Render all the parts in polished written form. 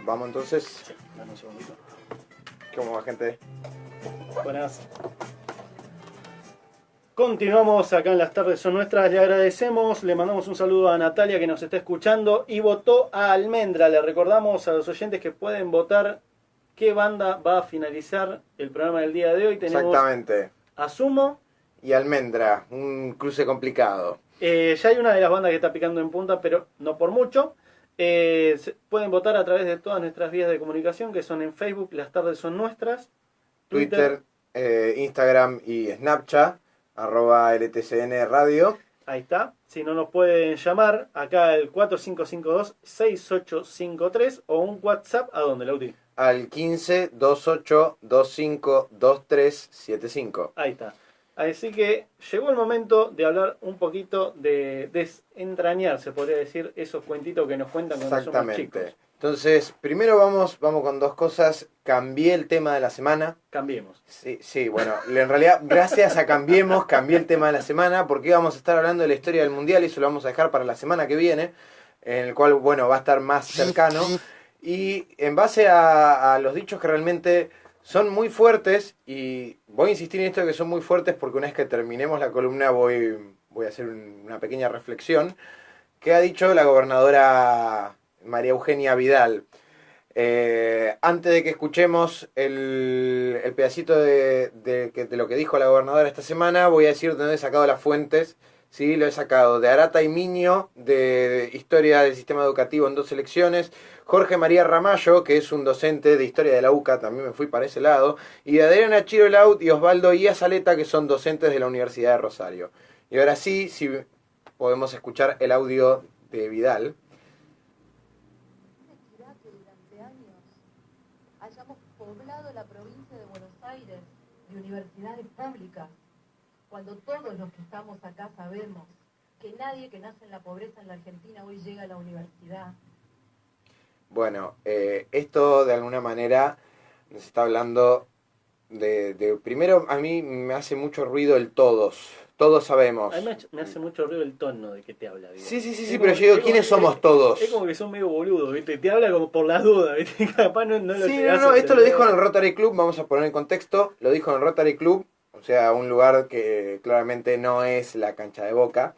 Vamos entonces. Sí, dame un segundito. ¿Cómo va, gente? Buenas. Continuamos acá en Las Tardes Son Nuestras. Le agradecemos, le mandamos un saludo a Natalia que nos está escuchando y votó a Almendra. Le recordamos a los oyentes que pueden votar qué banda va a finalizar el programa del día de hoy. Tenemos Exactamente. a Sumo. Y Almendra, un cruce complicado. Ya hay una de las bandas que está picando en punta, pero no por mucho. Pueden votar a través de todas nuestras vías de comunicación, que son en Facebook, Las Tardes Son Nuestras, Twitter, Instagram y Snapchat, @LTCN Radio. Ahí está. Si no nos pueden llamar, acá al 4552-6853 o un WhatsApp, ¿a dónde, Lauti? Al 15 28 25 2375. Ahí está. Así que llegó el momento de hablar un poquito de desentrañar, se podría decir, esos cuentitos que nos cuentan cuando somos chicos. Exactamente. Entonces, primero vamos con dos cosas. Cambié el tema de la semana. Cambiemos. Sí, bueno, en realidad, gracias a Cambiemos, cambié el tema de la semana, porque íbamos a estar hablando de la historia del Mundial y eso lo vamos a dejar para la semana que viene, en el cual, bueno, va a estar más cercano. Y en base a los dichos que realmente son muy fuertes, y voy a insistir en esto de que son muy fuertes porque una vez que terminemos la columna voy a hacer una pequeña reflexión, que ha dicho la gobernadora María Eugenia Vidal. Antes de que escuchemos el pedacito de lo que dijo la gobernadora esta semana, voy a decir de dónde he sacado las fuentes. Sí, lo he sacado de Arata y Miño, de Historia del Sistema Educativo en 2 selecciones, Jorge María Ramallo, que es un docente de Historia de la UCA, también me fui para ese lado, y de Adriana Chirolaut y Osvaldo Iazaleta, que son docentes de la Universidad de Rosario. Y ahora sí, si podemos escuchar el audio de Vidal. Que durante años hayamos poblado la provincia de Buenos Aires de universidades públicas, cuando todos los que estamos acá sabemos que nadie que nace en la pobreza en la Argentina hoy llega a la universidad. Bueno, esto de alguna manera nos está hablando de... Primero, a mí me hace mucho ruido el todos sabemos. A mí me hace mucho ruido el tono de que te habla. Digo. Sí, pero yo digo, ¿quiénes somos todos? Es como que son medio boludos, ¿viste? Te habla como por las dudas, ¿viste? Capaz no lo llegas a esto lo entender. dijo en el Rotary Club, vamos a poner en contexto, lo dijo en el Rotary Club, o sea, un lugar que claramente no es la cancha de Boca,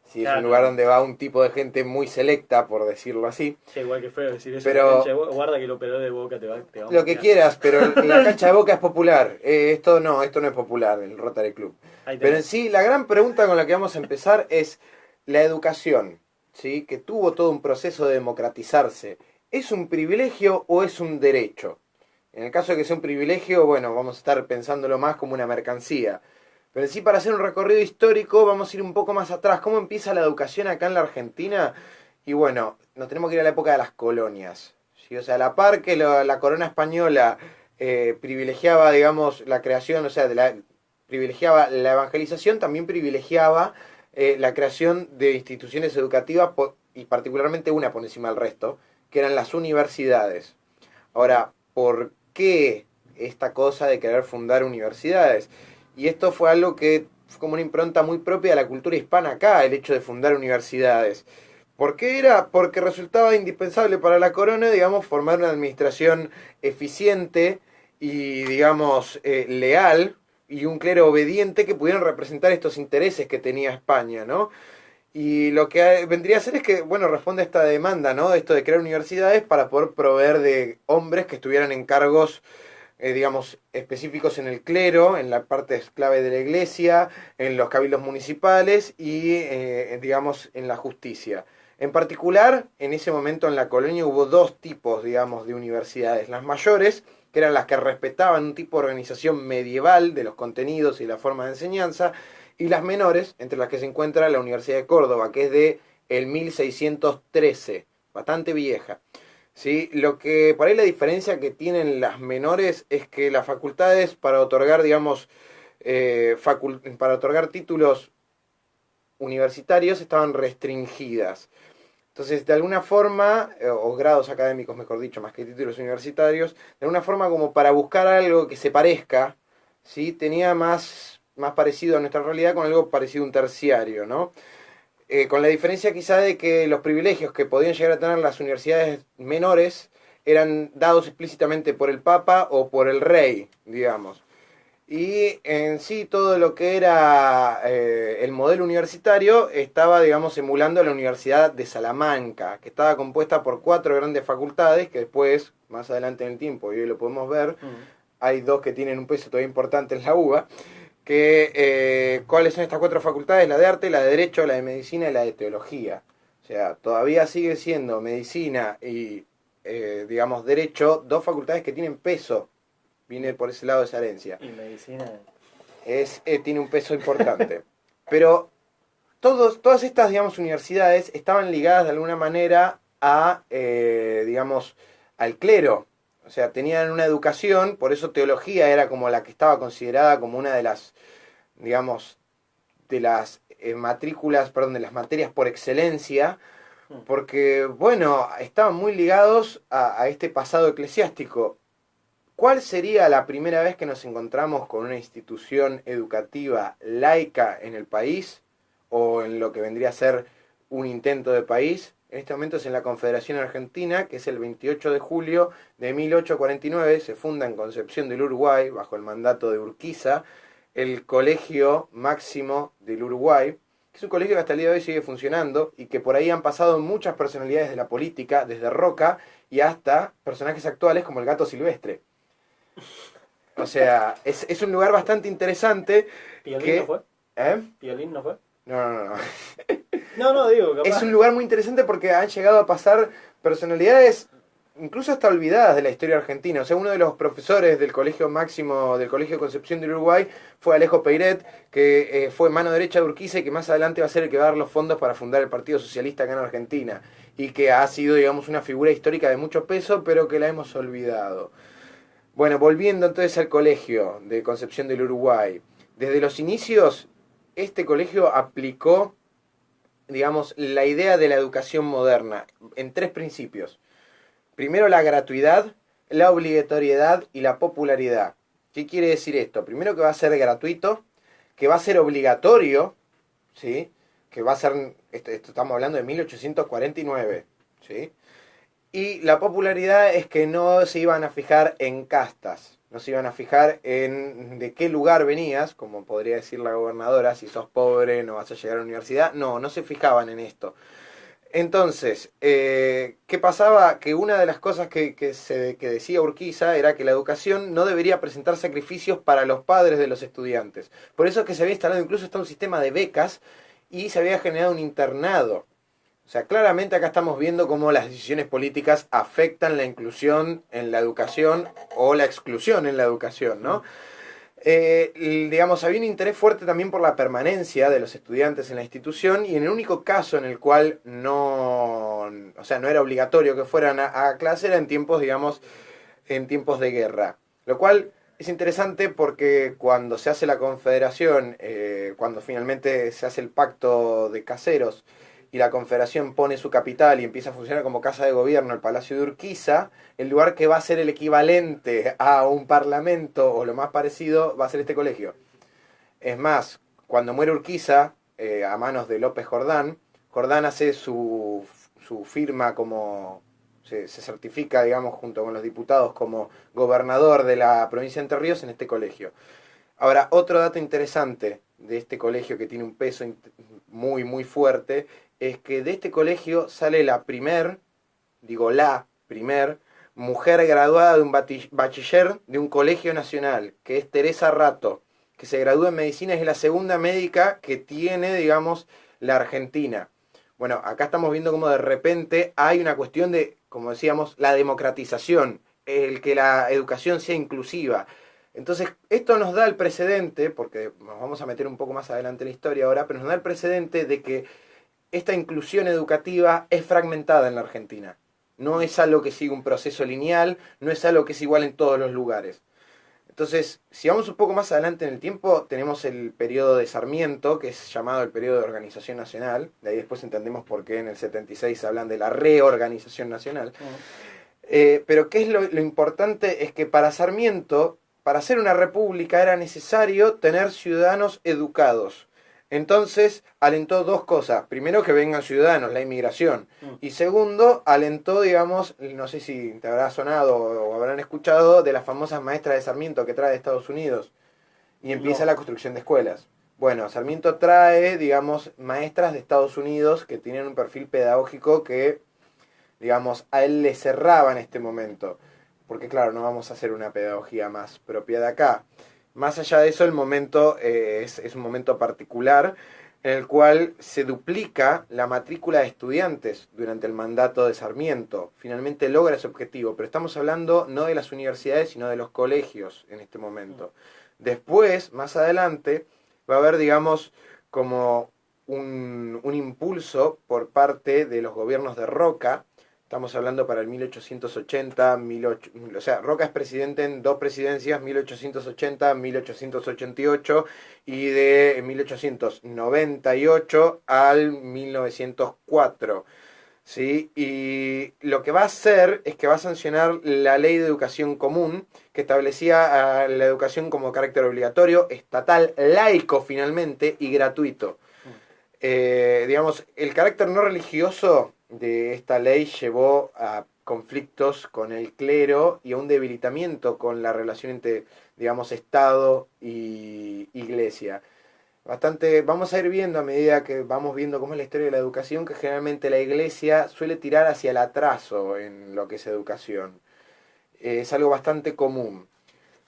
sí, es un lugar donde va un tipo de gente muy selecta, por decirlo así. Sí, igual que feo decir eso. Pero, cancha de Boca, guarda que el operador de Boca te va a lo que quieras, pero la cancha de Boca es popular. Esto no es popular, el Rotary Club. Pero en sí, la gran pregunta con la que vamos a empezar es la educación, ¿sí? Que tuvo todo un proceso de democratizarse. ¿Es un privilegio o es un derecho? En el caso de que sea un privilegio, bueno, vamos a estar pensándolo más como una mercancía. Pero en sí, para hacer un recorrido histórico, vamos a ir un poco más atrás. ¿Cómo empieza la educación acá en la Argentina? Y bueno, nos tenemos que ir a la época de las colonias, ¿sí? O sea, a la par que la corona española privilegiaba, digamos, la creación, o sea, privilegiaba la evangelización, también privilegiaba la creación de instituciones educativas, y particularmente una por encima del resto, que eran las universidades. Ahora, ¿por qué esta cosa de querer fundar universidades? Y esto fue algo que fue como una impronta muy propia de la cultura hispana acá, el hecho de fundar universidades. ¿Por qué era? Porque resultaba indispensable para la corona, digamos, formar una administración eficiente y, digamos, leal, y un clero obediente que pudieran representar estos intereses que tenía España, ¿no? Y lo que vendría a ser es que, bueno, responde a esta demanda, ¿no? Esto de crear universidades para poder proveer de hombres que estuvieran en cargos, digamos, específicos en el clero, en la parte clave de la iglesia, en los cabildos municipales y, digamos, en la justicia. En particular, en ese momento en la colonia hubo 2 tipos, digamos, de universidades. Las mayores, que eran las que respetaban un tipo de organización medieval de los contenidos y la forma de enseñanza, y las menores, entre las que se encuentra la Universidad de Córdoba, que es de el 1613, bastante vieja. ¿Sí? Lo que por ahí la diferencia que tienen las menores es que las facultades para otorgar, digamos, para otorgar títulos universitarios estaban restringidas. Entonces, de alguna forma, o grados académicos, mejor dicho, más que títulos universitarios, de alguna forma como para buscar algo que se parezca, ¿sí? Tenía más parecido a nuestra realidad con algo parecido a un terciario, ¿no? Con la diferencia quizá de que los privilegios que podían llegar a tener las universidades menores eran dados explícitamente por el Papa o por el Rey, digamos. Y en sí todo lo que era el modelo universitario estaba, digamos, emulando la Universidad de Salamanca, que estaba compuesta por 4 grandes facultades, que después, más adelante en el tiempo, y hoy lo podemos ver, hay 2 que tienen un peso todavía importante en la UBA, que ¿cuáles son estas 4 facultades? La de arte, la de derecho, la de medicina y la de teología. O sea, todavía sigue siendo medicina y, digamos, derecho, 2 facultades que tienen peso. Viene por ese lado de esa herencia. Y medicina tiene un peso importante. Pero todas estas, digamos, universidades estaban ligadas de alguna manera a, digamos, al clero. O sea, tenían una educación, por eso teología era como la que estaba considerada como una de las, digamos, de las matrículas, perdón, de las materias por excelencia, porque, bueno, estaban muy ligados a este pasado eclesiástico. ¿Cuál sería la primera vez que nos encontramos con una institución educativa laica en el país? O en lo que vendría a ser un intento de país. En este momento es en la Confederación Argentina, que es el 28 de julio de 1849. Se funda en Concepción del Uruguay, bajo el mandato de Urquiza, el Colegio Máximo del Uruguay, que es un colegio que hasta el día de hoy sigue funcionando y que por ahí han pasado muchas personalidades de la política, desde Roca y hasta personajes actuales como el Gato Silvestre. O sea, es un lugar bastante interesante. ¿Piolín no fue? ¿Eh? ¿Piolín no fue? No. No, digo, capaz. Es un lugar muy interesante porque han llegado a pasar personalidades incluso hasta olvidadas de la historia argentina. O sea, uno de los profesores del Colegio Máximo, del Colegio Concepción del Uruguay, fue Alejo Peiret, que fue mano derecha de Urquiza y que más adelante va a ser el que va a dar los fondos para fundar el Partido Socialista acá en Argentina. Y que ha sido, digamos, una figura histórica de mucho peso, pero que la hemos olvidado. Bueno, volviendo entonces al colegio de Concepción del Uruguay. Desde los inicios, este colegio aplicó, digamos, la idea de la educación moderna en 3 principios. Primero, la gratuidad, la obligatoriedad y la popularidad. ¿Qué quiere decir esto? Primero, que va a ser gratuito, que va a ser obligatorio, ¿sí? Que va a ser, esto estamos hablando de 1849, ¿sí? Y la popularidad es que no se iban a fijar en castas, no se iban a fijar en de qué lugar venías, como podría decir la gobernadora, si sos pobre no vas a llegar a la universidad. No se fijaban en esto. Entonces, ¿qué pasaba? Que una de las cosas que decía Urquiza era que la educación no debería presentar sacrificios para los padres de los estudiantes. Por eso es que se había instalado incluso hasta un sistema de becas y se había generado un internado. O sea, claramente acá estamos viendo cómo las decisiones políticas afectan la inclusión en la educación o la exclusión en la educación, ¿no? Digamos, había un interés fuerte también por la permanencia de los estudiantes en la institución y en el único caso en el cual no era obligatorio que fueran a clase era en tiempos, digamos, en tiempos de guerra. Lo cual es interesante porque cuando se hace la confederación, cuando finalmente se hace el pacto de Caseros, y la Confederación pone su capital y empieza a funcionar como casa de gobierno el Palacio de Urquiza, el lugar que va a ser el equivalente a un parlamento o lo más parecido va a ser este colegio. Es más, cuando muere Urquiza, a manos de López Jordán, Jordán hace su firma como, se certifica, digamos, junto con los diputados como gobernador de la provincia de Entre Ríos en este colegio. Ahora, otro dato interesante de este colegio que tiene un peso muy, muy fuerte, es que de este colegio sale la primer mujer graduada de un bachiller de un colegio nacional, que es Teresa Rato, que se gradúa en medicina, es la segunda médica que tiene, digamos, la Argentina. Bueno, acá estamos viendo cómo de repente hay una cuestión de, como decíamos, la democratización, el que la educación sea inclusiva. Entonces, esto nos da el precedente, porque nos vamos a meter un poco más adelante en la historia ahora, pero nos da el precedente de que esta inclusión educativa es fragmentada en la Argentina. No es algo que sigue un proceso lineal, no es algo que es igual en todos los lugares. Entonces, si vamos un poco más adelante en el tiempo, tenemos el periodo de Sarmiento, que es llamado el periodo de Organización Nacional. De ahí después entendemos por qué en el 76 hablan de la reorganización nacional. Pero ¿qué es lo importante? Es que para Sarmiento, para ser una república, era necesario tener ciudadanos educados. Entonces alentó dos cosas. Primero, que vengan ciudadanos, la inmigración. Y segundo, alentó, digamos, no sé si te habrá sonado o habrán escuchado, de las famosas maestras de Sarmiento que trae de Estados Unidos. Y empieza la construcción de escuelas. Bueno, Sarmiento trae, digamos, maestras de Estados Unidos que tienen un perfil pedagógico que, digamos, a él le cerraba en este momento. Porque claro, no vamos a hacer una pedagogía más propia de acá. Más allá de eso, el momento es un momento particular en el cual se duplica la matrícula de estudiantes durante el mandato de Sarmiento. Finalmente logra ese objetivo, pero estamos hablando no de las universidades, sino de los colegios en este momento. Después, más adelante, va a haber, digamos, como un impulso por parte de los gobiernos de Roca. Estamos hablando para el 1880, o sea, Roca es presidente en dos presidencias, 1880, 1888, y de 1898 al 1904. ¿Sí? Y lo que va a hacer es que va a sancionar la Ley de Educación Común, que establecía la educación como carácter obligatorio, estatal, laico finalmente, y gratuito. Digamos, el carácter no religioso de esta ley llevó a conflictos con el clero y a un debilitamiento con la relación entre, digamos, Estado y Iglesia. Bastante, vamos a ir viendo a medida que vamos viendo cómo es la historia de la educación, que generalmente la Iglesia suele tirar hacia el atraso en lo que es educación. Es algo bastante común.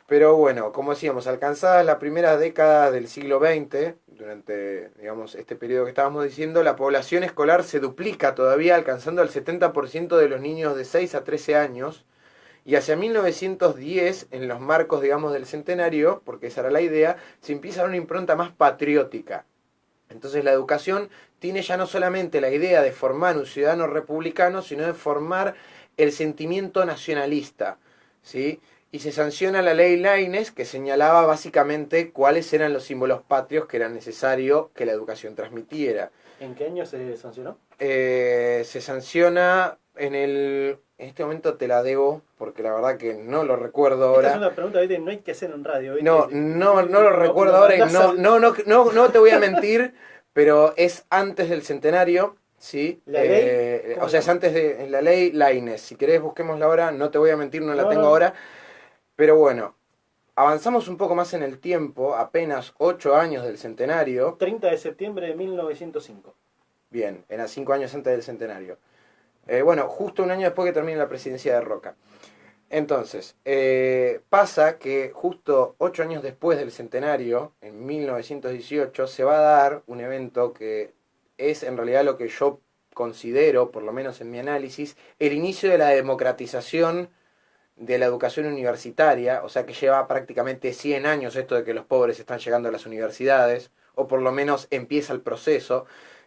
Pero bueno, como decíamos, alcanzadas las primeras décadas del siglo XX, durante, digamos, este periodo que estábamos diciendo, la población escolar se duplica todavía, alcanzando el 70% de los niños de 6 a 13 años, y hacia 1910, en los marcos, digamos, del centenario, porque esa era la idea, se empieza una impronta más patriótica. Entonces la educación tiene ya no solamente la idea de formar un ciudadano republicano, sino de formar el sentimiento nacionalista, ¿sí? Y se sanciona la ley Laínez, que señalaba básicamente cuáles eran los símbolos patrios que era necesario que la educación transmitiera. ¿En qué año se sancionó? Se sanciona en este momento te la debo, porque la verdad que no lo recuerdo ahora. Esta es una pregunta que no hay que hacer en radio. ¿Viste? No lo recuerdo ahora y no te voy a mentir, pero es antes del centenario. ¿Sí? ¿La ley? O sea, es antes de la ley Laínez. Si querés, busquémosla ahora. No te voy a mentir, no la tengo ahora. Pero bueno, avanzamos un poco más en el tiempo, apenas 8 años del centenario. 30 de septiembre de 1905. Bien, eran 5 años antes del centenario. Bueno, justo un año después que termine la presidencia de Roca. Entonces, pasa que justo 8 años después del centenario, en 1918, se va a dar un evento que es en realidad lo que yo considero, por lo menos en mi análisis, el inicio de la democratización de la educación universitaria, o sea que lleva prácticamente 100 años esto de que los pobres están llegando a las universidades, o por lo menos empieza el proceso,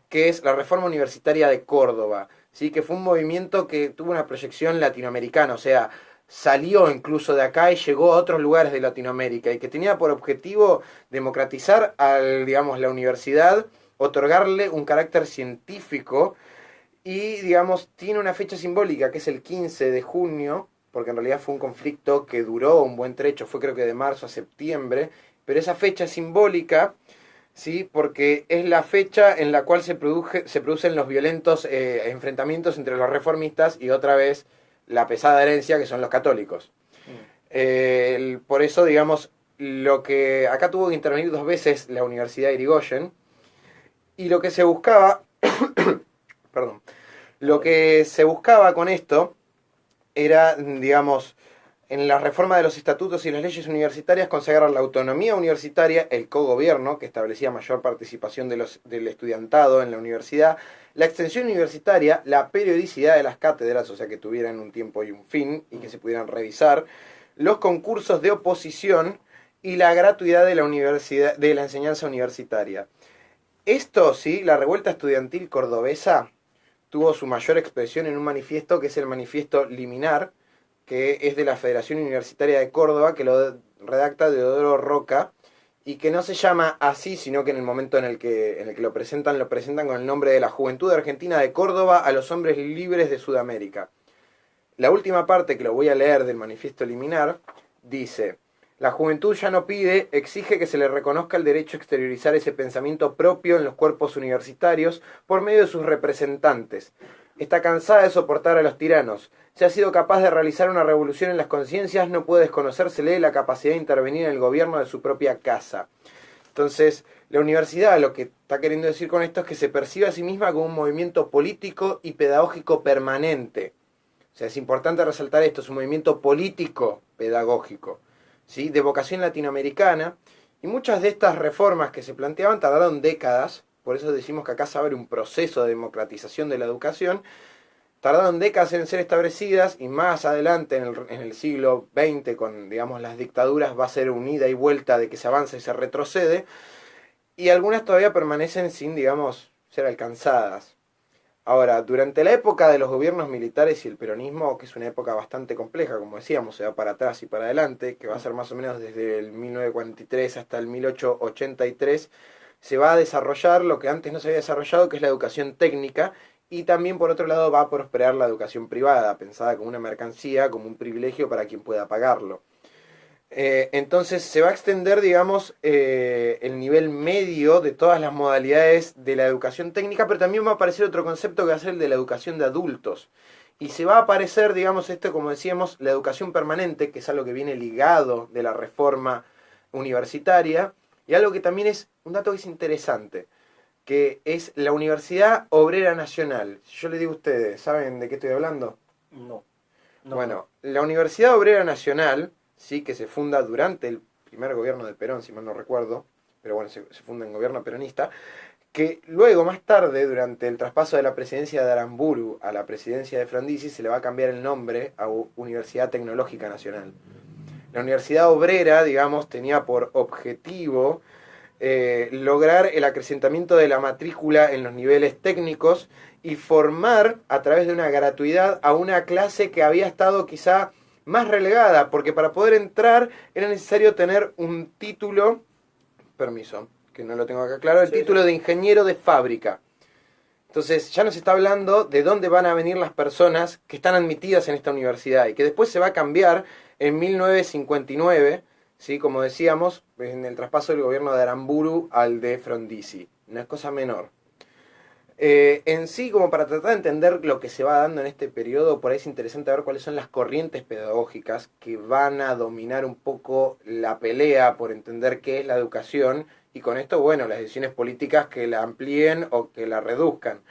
que es la reforma universitaria de Córdoba, ¿sí? Que fue un movimiento que tuvo una proyección latinoamericana, o sea, salió incluso de acá y llegó a otros lugares de Latinoamérica, y que tenía por objetivo democratizar digamos, la universidad, otorgarle un carácter científico, y digamos, tiene una fecha simbólica que es el 15 de junio, porque en realidad fue un conflicto que duró un buen trecho, fue creo que de marzo a septiembre, pero esa fecha es simbólica, ¿sí? Porque es la fecha en la cual se producen los violentos enfrentamientos entre los reformistas y otra vez la pesada herencia que son los católicos. Por eso, digamos, lo que acá tuvo que intervenir 2 veces la Universidad de Irigoyen, y lo que se buscaba, perdón, lo que se buscaba con esto era, digamos, en la reforma de los estatutos y las leyes universitarias, consagrar la autonomía universitaria, el cogobierno, que establecía mayor participación del estudiantado en la universidad, la extensión universitaria, la periodicidad de las cátedras, o sea, que tuvieran un tiempo y un fin, y que se pudieran revisar, los concursos de oposición y la gratuidad de la enseñanza universitaria. Esto, sí, la revuelta estudiantil cordobesa tuvo su mayor expresión en un manifiesto que es el manifiesto Liminar, que es de la Federación Universitaria de Córdoba, que lo redacta Deodoro Roca, y que no se llama así, sino que en el momento en el que lo presentan con el nombre de la Juventud Argentina de Córdoba a los hombres libres de Sudamérica. La última parte, que lo voy a leer del manifiesto Liminar, dice: La juventud ya no pide, exige que se le reconozca el derecho a exteriorizar ese pensamiento propio en los cuerpos universitarios por medio de sus representantes. Está cansada de soportar a los tiranos. Si ha sido capaz de realizar una revolución en las conciencias, no puede desconocérsele la capacidad de intervenir en el gobierno de su propia casa. Entonces, la universidad lo que está queriendo decir con esto es que se percibe a sí misma como un movimiento político y pedagógico permanente. O sea, es importante resaltar esto, es un movimiento político pedagógico, ¿sí? De vocación latinoamericana, y muchas de estas reformas que se planteaban tardaron décadas, por eso decimos que acá se abre un proceso de democratización de la educación, tardaron décadas en ser establecidas, y más adelante en el siglo XX, con digamos las dictaduras, va a ser un ida y vuelta de que se avanza y se retrocede, y algunas todavía permanecen sin, digamos, ser alcanzadas. Ahora, durante la época de los gobiernos militares y el peronismo, que es una época bastante compleja, como decíamos, se va para atrás y para adelante, que va a ser más o menos desde el 1943 hasta el 1883, se va a desarrollar lo que antes no se había desarrollado, que es la educación técnica, y también por otro lado va a prosperar la educación privada, pensada como una mercancía, como un privilegio para quien pueda pagarlo. Entonces se va a extender, digamos, el nivel medio de todas las modalidades de la educación técnica, pero también va a aparecer otro concepto que va a ser el de la educación de adultos. Y se va a aparecer, digamos, esto, como decíamos, la educación permanente, que es algo que viene ligado de la reforma universitaria, y algo que también es un dato que es interesante, que es la Universidad Obrera Nacional. Si yo le digo a ustedes, ¿saben de qué estoy hablando? No. Bueno, la Universidad Obrera Nacional, sí, que se funda durante el primer gobierno de Perón, si mal no recuerdo, pero bueno, se funda en gobierno peronista, que luego, más tarde, durante el traspaso de la presidencia de Aramburu a la presidencia de Frondizi, se le va a cambiar el nombre a Universidad Tecnológica Nacional. La Universidad Obrera, digamos, tenía por objetivo lograr el acrecentamiento de la matrícula en los niveles técnicos y formar, a través de una gratuidad, a una clase que había estado quizá más relegada, porque para poder entrar era necesario tener un título, permiso, que no lo tengo acá claro, el título de ingeniero de fábrica. Entonces ya nos está hablando de dónde van a venir las personas que están admitidas en esta universidad, y que después se va a cambiar en 1959, ¿sí? Como decíamos, en el traspaso del gobierno de Aramburu al de Frondizi. No es cosa menor. En sí, como para tratar de entender lo que se va dando en este periodo, por ahí es interesante ver cuáles son las corrientes pedagógicas que van a dominar un poco la pelea por entender qué es la educación, y con esto, bueno, las decisiones políticas que la amplíen o que la reduzcan.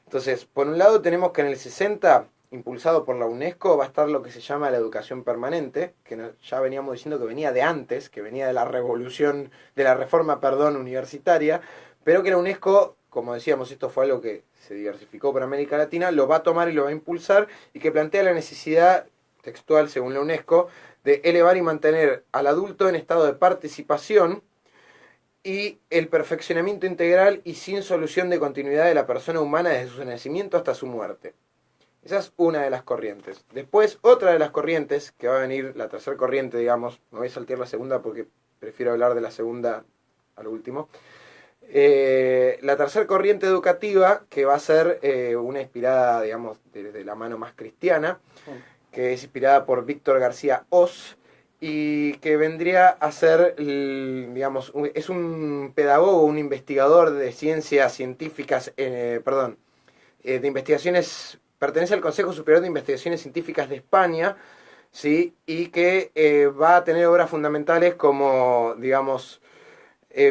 Entonces, por un lado tenemos que en el 60, impulsado por la UNESCO, va a estar lo que se llama la educación permanente, que ya veníamos diciendo que venía de antes, que venía de la revolución, de la reforma, perdón, universitaria, pero que la UNESCO, como decíamos, esto fue algo que se diversificó por América Latina, lo va a tomar y lo va a impulsar, y que plantea la necesidad textual, según la UNESCO, de elevar y mantener al adulto en estado de participación y el perfeccionamiento integral y sin solución de continuidad de la persona humana desde su nacimiento hasta su muerte. Esa es una de las corrientes. Después, otra de las corrientes, que va a venir, la tercera corriente, digamos, me voy a saltear la segunda porque prefiero hablar de la segunda a lo último. La tercera corriente educativa, que va a ser una inspirada, digamos, de la mano más cristiana, que es inspirada por Víctor García Oz, y que vendría a ser, digamos, es un pedagogo, un investigador de ciencias científicas, de investigaciones, pertenece al Consejo Superior de Investigaciones Científicas de España, ¿sí? Y que va a tener obras fundamentales como, digamos,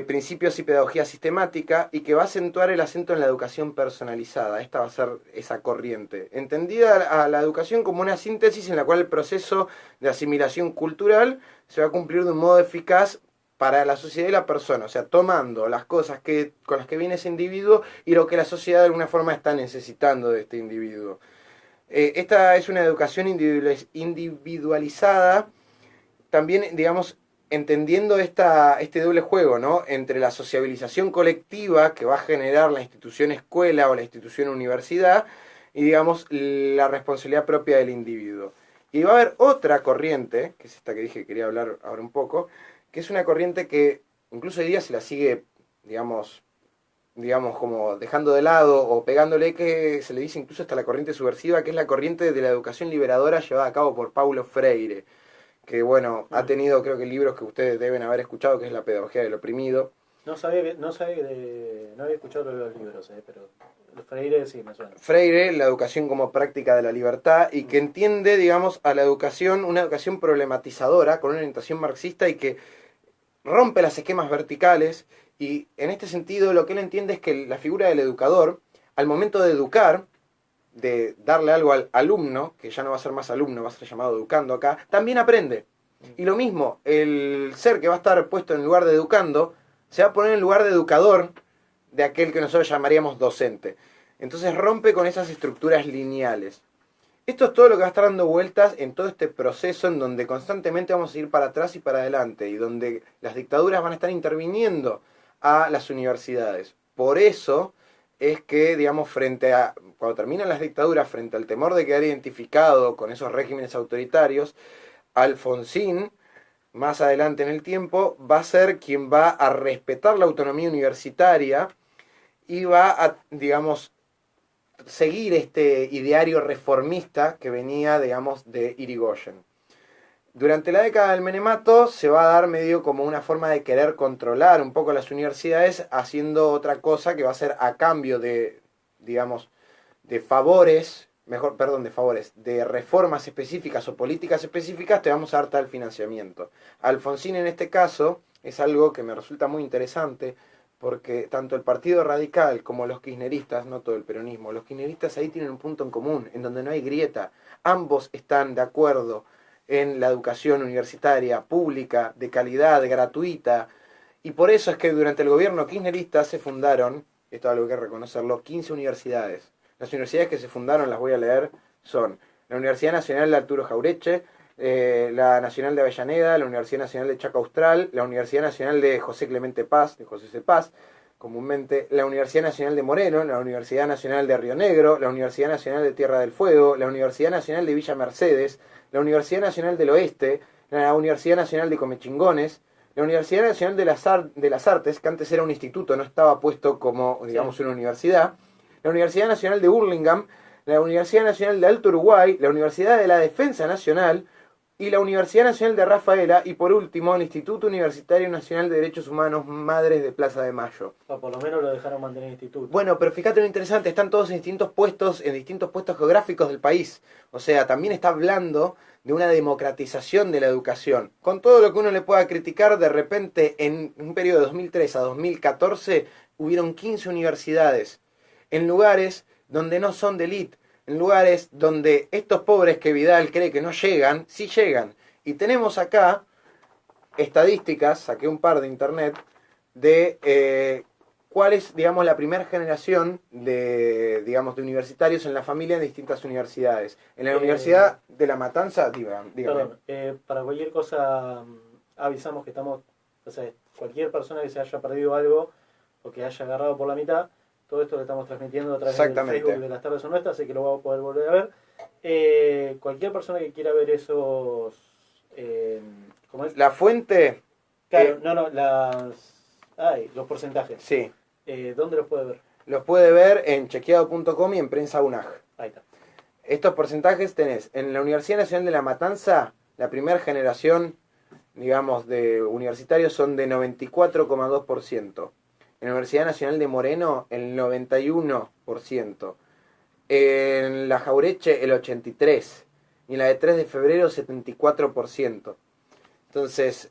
principios y pedagogía sistemática, y que va a acentuar el acento en la educación personalizada. Esta va a ser esa corriente, entendida a la educación como una síntesis en la cual el proceso de asimilación cultural se va a cumplir de un modo eficaz para la sociedad y la persona, o sea, tomando las cosas con las que viene ese individuo y lo que la sociedad de alguna forma está necesitando de este individuo. Esta es una educación individualizada, también, digamos, entendiendo este doble juego, ¿no?, entre la sociabilización colectiva que va a generar la institución escuela o la institución universidad y, digamos, la responsabilidad propia del individuo. Y va a haber otra corriente, que es esta que dije que quería hablar ahora un poco, que es una corriente que incluso hoy día se la sigue, digamos como dejando de lado o pegándole, que se le dice incluso hasta la corriente subversiva, que es la corriente de la educación liberadora llevada a cabo por Paulo Freire, que bueno, ha tenido creo que libros que ustedes deben haber escuchado, que es La pedagogía del oprimido. No había escuchado los libros, pero Freire sí me suena. Freire, la educación como práctica de la libertad, y que entiende, digamos, a la educación, una educación problematizadora, con una orientación marxista y que rompe los esquemas verticales, y en este sentido lo que él entiende es que la figura del educador, al momento de educar, de darle algo al alumno, que ya no va a ser más alumno, va a ser llamado educando acá, también aprende. Y lo mismo, el ser que va a estar puesto en lugar de educando, se va a poner en lugar de educador de aquel que nosotros llamaríamos docente. Entonces rompe con esas estructuras lineales. Esto es todo lo que va a estar dando vueltas en todo este proceso en donde constantemente vamos a ir para atrás y para adelante, y donde las dictaduras van a estar interviniendo a las universidades. Por eso es que, digamos, cuando terminan las dictaduras, frente al temor de quedar identificado con esos regímenes autoritarios, Alfonsín, más adelante en el tiempo, va a ser quien va a respetar la autonomía universitaria y va a, digamos, seguir este ideario reformista que venía, digamos, de Irigoyen. Durante la década del menemato se va a dar medio como una forma de querer controlar un poco las universidades, haciendo otra cosa que va a ser a cambio de, digamos, de reformas específicas o políticas específicas, te vamos a dar tal financiamiento. Alfonsín en este caso es algo que me resulta muy interesante, porque tanto el Partido Radical como los kirchneristas, no todo el peronismo, los kirchneristas ahí tienen un punto en común, en donde no hay grieta. Ambos están de acuerdo en la educación universitaria pública, de calidad, gratuita, y por eso es que durante el gobierno kirchnerista se fundaron, esto es algo que hay que reconocerlo, 15 universidades. Las universidades que se fundaron, las voy a leer, son la Universidad Nacional de Arturo Jauretche, la Nacional de Avellaneda, la Universidad Nacional de Chaco Austral, la Universidad Nacional de José Clemente Paz, de José C. Paz, comúnmente, la Universidad Nacional de Moreno, la Universidad Nacional de Río Negro, la Universidad Nacional de Tierra del Fuego, la Universidad Nacional de Villa Mercedes, la Universidad Nacional del Oeste, la Universidad Nacional de Comechingones, la Universidad Nacional de las Artes, que antes era un instituto, no estaba puesto como, digamos, una universidad, la Universidad Nacional de Burlingame, la Universidad Nacional de Alto Uruguay, la Universidad de la Defensa Nacional y la Universidad Nacional de Rafaela, y por último el Instituto Universitario Nacional de Derechos Humanos Madres de Plaza de Mayo. O por lo menos lo dejaron mantener el instituto. Bueno, pero fíjate lo interesante, están todos en distintos puestos geográficos del país. O sea, también está hablando de una democratización de la educación. Con todo lo que uno le pueda criticar, de repente en un periodo de 2003 a 2014 hubieron 15 universidades en lugares donde no son de élite, en lugares donde estos pobres que Vidal cree que no llegan, sí llegan. Y tenemos acá estadísticas, saqué un par de internet, de cuál es, digamos, la primera generación de universitarios en la familia en distintas universidades. En la Universidad de La Matanza, dígame. Perdón, para cualquier cosa avisamos que estamos, o sea, cualquier persona que se haya perdido algo o que haya agarrado por la mitad, todo esto lo estamos transmitiendo a través del Facebook de Las Tardes Son Nuestras, así que lo vamos a poder volver a ver. Cualquier persona que quiera ver esos... ¿cómo es? La fuente... Claro, los porcentajes. Sí. ¿Dónde los puede ver? Los puede ver en chequeado.com y en Prensa UNAG. Ahí está. Estos porcentajes tenés en la Universidad Nacional de La Matanza, la primera generación, digamos, de universitarios son de 94,2%. En la Universidad Nacional de Moreno, el 91%. En la Jauretche, el 83%. Y en la de 3 de febrero, 74%. Entonces,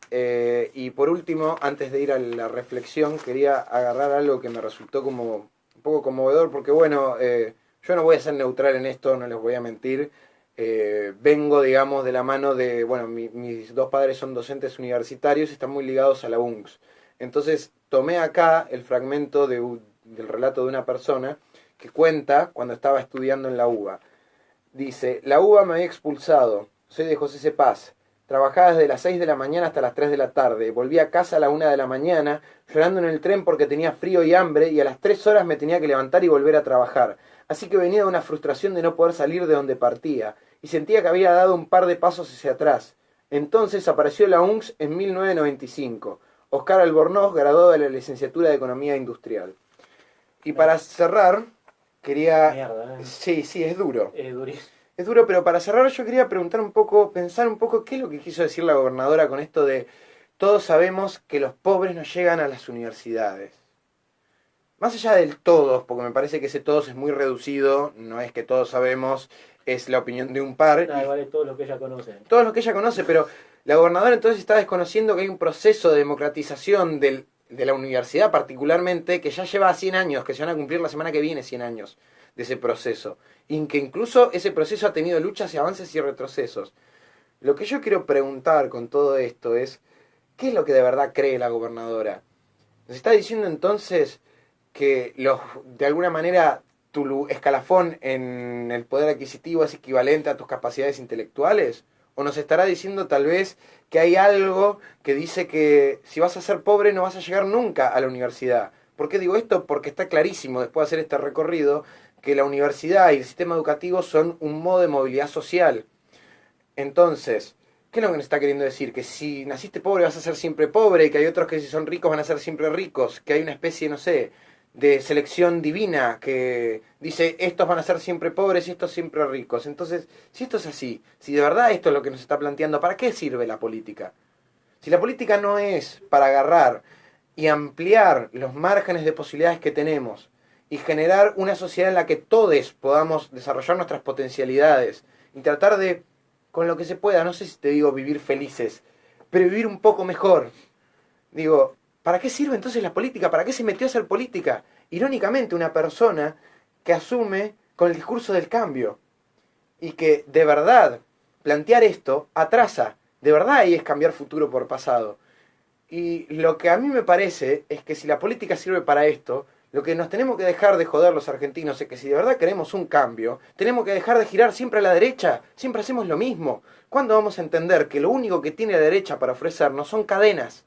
y por último, antes de ir a la reflexión, quería agarrar algo que me resultó como un poco conmovedor, porque bueno, yo no voy a ser neutral en esto, no les voy a mentir. Vengo, digamos, de la mano de, bueno, mis dos padres son docentes universitarios y están muy ligados a la UNCS. Entonces, tomé acá el fragmento del relato de una persona que cuenta cuando estaba estudiando en la UBA. Dice, la UBA me había expulsado, soy de José C. Paz. Trabajaba desde las 6 de la mañana hasta las 3 de la tarde. Volví a casa a la 1 de la mañana, llorando en el tren porque tenía frío y hambre, y a las 3 horas me tenía que levantar y volver a trabajar. Así que venía de una frustración de no poder salir de donde partía, y sentía que había dado un par de pasos hacia atrás. Entonces apareció la UNCS en 1995. Oscar Albornoz, graduado de la licenciatura de Economía Industrial. Y para cerrar, quería... Mierda, Sí, es duro. Durísimo. Es duro, pero para cerrar yo quería preguntar un poco, pensar un poco qué es lo que quiso decir la gobernadora con esto de todos sabemos que los pobres no llegan a las universidades. Más allá del todos, porque me parece que ese todos es muy reducido, no es que todos sabemos, es la opinión de un par. No, igual es todo lo que ella conoce. Todo lo que ella conoce, pero la gobernadora entonces está desconociendo que hay un proceso de democratización de la universidad particularmente, que ya lleva 100 años, que se van a cumplir la semana que viene 100 años de ese proceso. Y que incluso ese proceso ha tenido luchas y avances y retrocesos. Lo que yo quiero preguntar con todo esto es, ¿qué es lo que de verdad cree la gobernadora? ¿Nos está diciendo entonces que de alguna manera tu escalafón en el poder adquisitivo es equivalente a tus capacidades intelectuales? ¿O nos estará diciendo tal vez que hay algo que dice que si vas a ser pobre no vas a llegar nunca a la universidad? ¿Por qué digo esto? Porque está clarísimo, después de hacer este recorrido, que la universidad y el sistema educativo son un modo de movilidad social. Entonces, ¿qué es lo que nos está queriendo decir? Que si naciste pobre vas a ser siempre pobre, y que hay otros que si son ricos van a ser siempre ricos, que hay una especie, no sé, de selección divina que dice estos van a ser siempre pobres y estos siempre ricos. Entonces, si esto es así, si de verdad esto es lo que nos está planteando, ¿para qué sirve la política? Si la política no es para agarrar y ampliar los márgenes de posibilidades que tenemos y generar una sociedad en la que todos podamos desarrollar nuestras potencialidades y tratar de, con lo que se pueda, no sé si te digo vivir felices, pero vivir un poco mejor. Digo, ¿para qué sirve entonces la política? ¿Para qué se metió a hacer política? Irónicamente, una persona que asume con el discurso del cambio y que de verdad plantear esto atrasa, de verdad ahí es cambiar futuro por pasado. Y lo que a mí me parece es que si la política sirve para esto, lo que nos tenemos que dejar de joder los argentinos es que si de verdad queremos un cambio, tenemos que dejar de girar siempre a la derecha, siempre hacemos lo mismo. ¿Cuándo vamos a entender que lo único que tiene la derecha para ofrecernos son cadenas?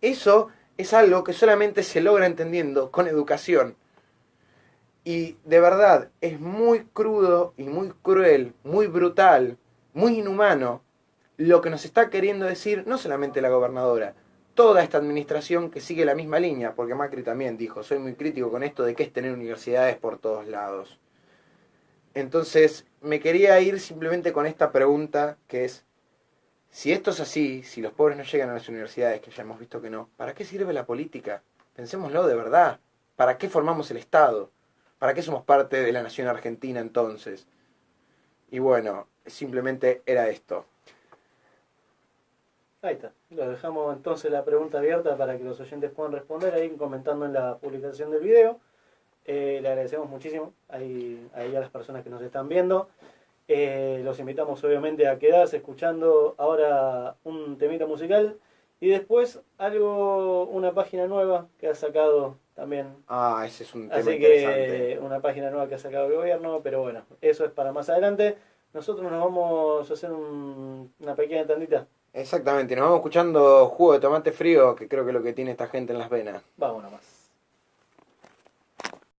Eso es algo que solamente se logra entendiendo con educación. Y de verdad es muy crudo y muy cruel, muy brutal, muy inhumano lo que nos está queriendo decir no solamente la gobernadora, toda esta administración que sigue la misma línea, porque Macri también dijo, soy muy crítico con esto de que es tener universidades por todos lados. Entonces, me quería ir simplemente con esta pregunta que es, si esto es así, si los pobres no llegan a las universidades, que ya hemos visto que no, ¿para qué sirve la política? Pensémoslo de verdad. ¿Para qué formamos el Estado? ¿Para qué somos parte de la nación argentina entonces? Y bueno, simplemente era esto. Ahí está. Lo dejamos entonces la pregunta abierta para que los oyentes puedan responder ahí comentando en la publicación del video. Le agradecemos muchísimo ahí a las personas que nos están viendo. Los invitamos obviamente a quedarse escuchando ahora un temita musical y después una página nueva que ha sacado también. Ese es un tema Así interesante. que una página nueva que ha sacado el gobierno, pero bueno, eso es para más adelante. Nosotros nos vamos a hacer una pequeña tandita. Exactamente, nos vamos escuchando Jugo de Tomate Frío, que creo que es lo que tiene esta gente en las venas. Vámonos más.